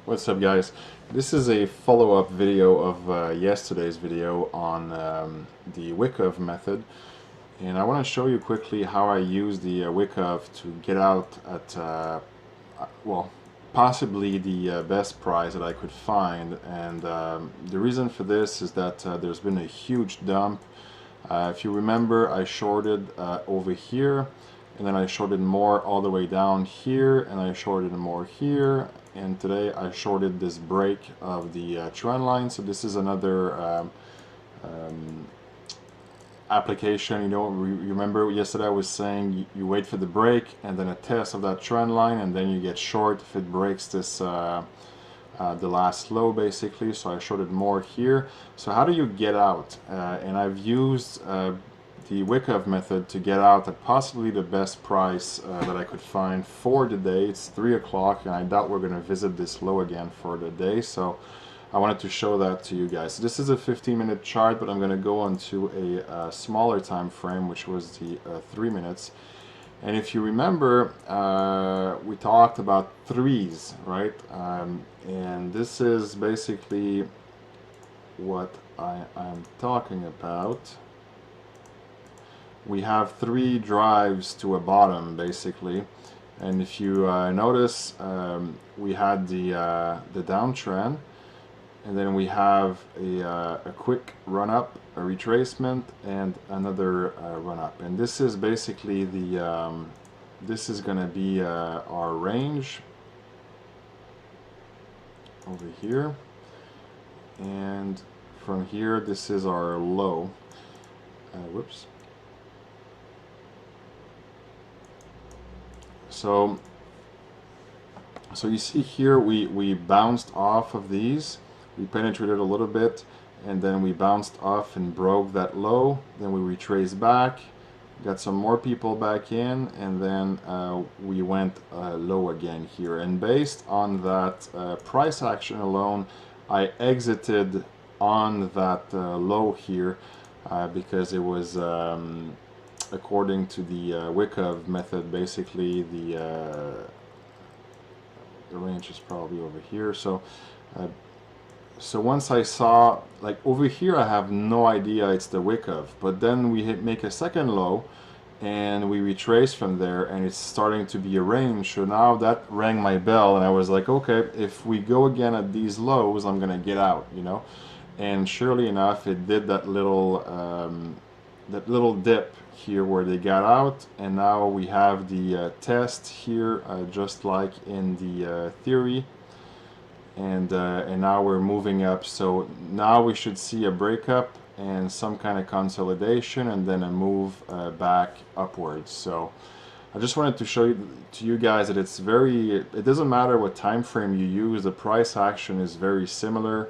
What's up, guys? This is a follow-up video of yesterday's video on the Wyckoff method, and I want to show you quickly how I use the Wyckoff to get out at well, possibly the best price that I could find. And the reason for this is that there's been a huge dump. If you remember, I shorted over here, and then I shorted more all the way down here, and I shorted more here, and today I shorted this break of the trend line. So this is another application. You know, you remember yesterday I was saying you wait for the break and then a test of that trend line, and then you get short if it breaks this the last low, basically. So I shorted more here. So how do you get out? And I've used the Wyckoff method to get out at possibly the best price that I could find for the day. It's 3 o'clock, and I doubt we're going to visit this low again for the day. So I wanted to show that to you guys. This is a 15-minute chart, but I'm going to go on to a smaller time frame, which was the 3 minutes. And if you remember, we talked about threes, right? And this is basically what I'm talking about. We have three drives to a bottom, basically. And if you notice, we had the downtrend, and then we have a quick run up, a retracement, and another run up. And this is basically the this is going to be our range over here, and from here this is our low. Whoops. So you see here we bounced off of these. We penetrated a little bit, and then we bounced off and broke that low. Then we retraced back, got some more people back in, and then we went low again here. And based on that price action alone, I exited on that low here because it was according to the Wyckoff method. Basically the range is probably over here. So once I saw, like over here, I have no idea it's the Wyckoff, but then we make a second low and we retrace from there, and it's starting to be a range. So now that rang my bell, and I was like, okay, if we go again at these lows, I'm gonna get out, you know. And surely enough, it did that little dip here where they got out, and now we have the test here, just like in the theory. And now we're moving up, so now we should see a breakup and some kind of consolidation, and then a move back upwards. So I just wanted to show you guys that it's it doesn't matter what time frame you use, the price action is very similar,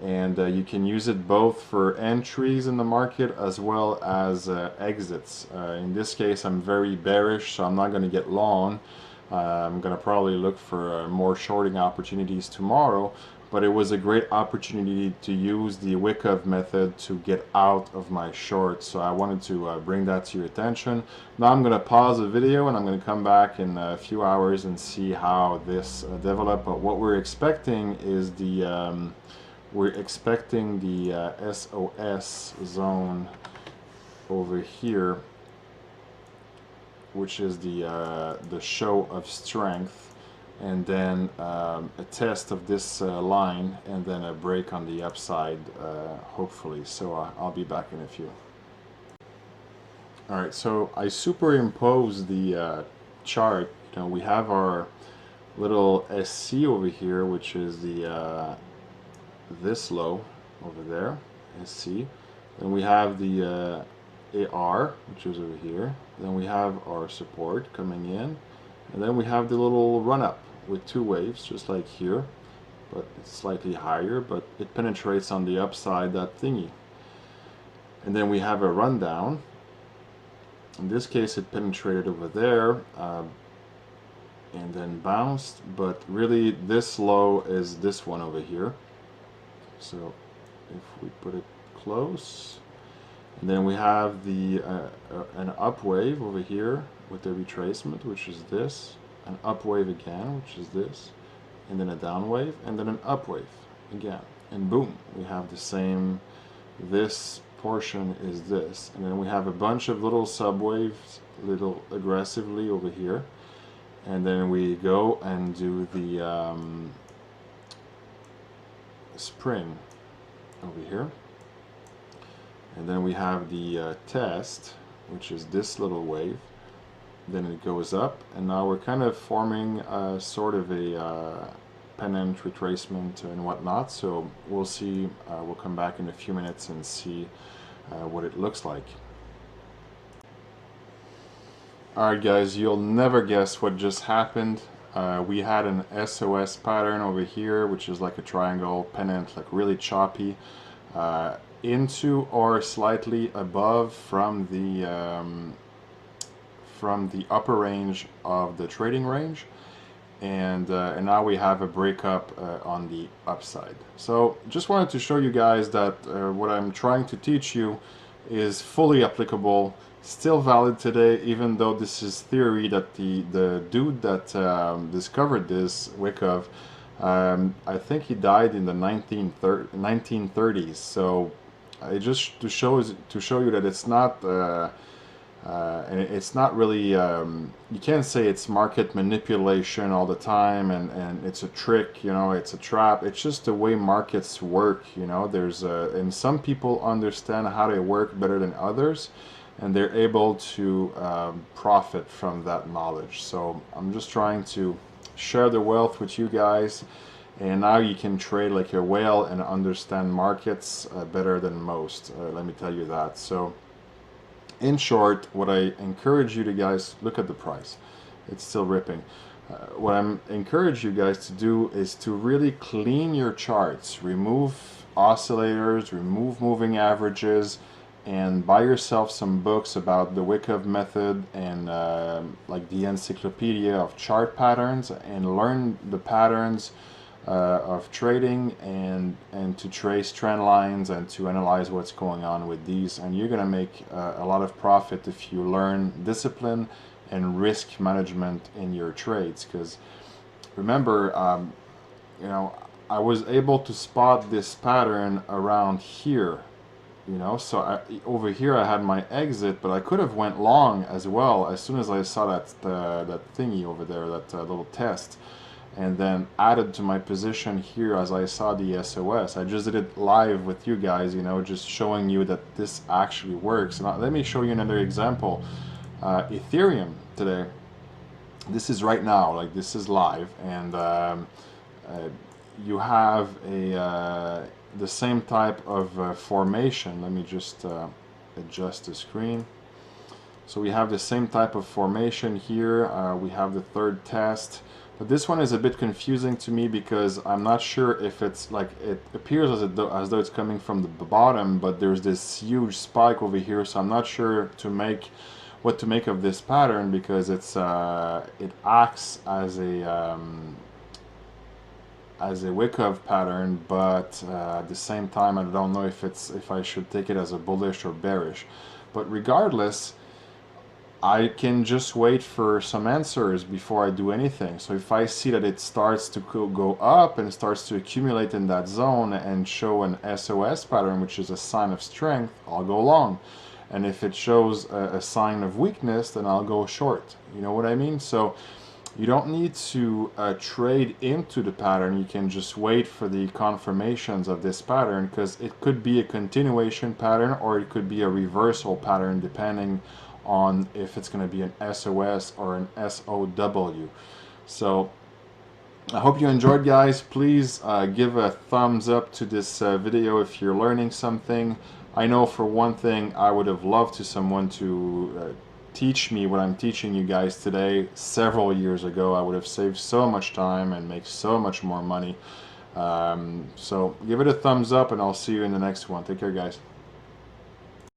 and you can use it both for entries in the market as well as exits. In this case, I'm very bearish, so I'm not going to get long. I'm going to probably look for more shorting opportunities tomorrow, but it was a great opportunity to use the Wyckoff method to get out of my short. So I wanted to bring that to your attention. Now I'm going to pause the video, and I'm going to come back in a few hours and see how this developed. But what we're expecting is we're expecting the SOS zone over here, which is the show of strength, and then a test of this line, and then a break on the upside, hopefully. So I'll be back in a few. Alright, so I superimposed the chart. You know, we have our little SC over here, which is the this low over there, SC. Then we have the AR, which is over here. Then we have our support coming in, and then we have the little run up with two waves, just like here, but it's slightly higher, but it penetrates on the upside, that thingy. And then we have a run down. In this case, it penetrated over there and then bounced, but really this low is this one over here. So if we put it close, and then we have the an up wave over here with the retracement, which is this, an up wave again, which is this, and then a down wave, and then an up wave again. And boom, we have the same, this portion is this. And then we have a bunch of little subwaves, little aggressively over here. And then we go and do the spring over here. And then we have the test, which is this little wave. Then it goes up, and now we're kind of forming sort of a pennant retracement and whatnot. So we'll see, we'll come back in a few minutes and see what it looks like. Alright guys, you'll never guess what just happened. We had an SOS pattern over here, which is like a triangle pennant, like really choppy, into or slightly above from the upper range of the trading range, and now we have a breakup on the upside. So just wanted to show you guys that what I'm trying to teach you is fully applicable, still valid today, even though this is theory. That the dude that discovered this, Wyckoff, I think he died in the 1930s. So it just to show you that it's not and it's not really, you can't say it's market manipulation all the time, and it's a trick, you know, it's a trap. It's just the way markets work, you know. There's and some people understand how they work better than others, and they're able to profit from that knowledge. So I'm just trying to share the wealth with you guys, and now you can trade like a whale and understand markets better than most, let me tell you that. So in short, what I encourage you to guys, look at the price, it's still ripping. What I'm encourage you guys to do is to really clean your charts, remove oscillators, remove moving averages, and buy yourself some books about the Wyckoff method and like the encyclopedia of chart patterns, and learn the patterns of trading, and to trace trend lines and to analyze what's going on with these. And you're gonna make a lot of profit if you learn discipline and risk management in your trades. Because remember, you know, I was able to spot this pattern around here, you know. So over here I had my exit, but I could have went long as well as soon as I saw that thingy over there, that little test, and then added to my position here as I saw the SOS. I just did it live with you guys, you know, just showing you that this actually works. Now let me show you another example. Ethereum today, this is right now, like this is live, and you have the same type of formation. Let me just adjust the screen. So we have the same type of formation here. We have the third test. But this one is a bit confusing to me because I'm not sure if it's like, it appears as though it's coming from the bottom, but there's this huge spike over here. So I'm not sure what to make of this pattern, because it's it acts as a Wyckoff pattern, but at the same time I don't know if I should take it as a bullish or bearish. But regardless, I can just wait for some answers before I do anything. So if I see that it starts to go up and starts to accumulate in that zone and show an SOS pattern, which is a sign of strength, I'll go long. And if it shows a sign of weakness, then I'll go short. You know what I mean? So you don't need to trade into the pattern. You can just wait for the confirmations of this pattern, because it could be a continuation pattern or it could be a reversal pattern, depending on if it's going to be an SOS or an SOW. So I hope you enjoyed, guys. Please give a thumbs up to this video if you're learning something. I know for one thing, I would have loved someone to teach me what I'm teaching you guys today several years ago. I would have saved so much time and make so much more money. So give it a thumbs up, and I'll see you in the next one. Take care, guys.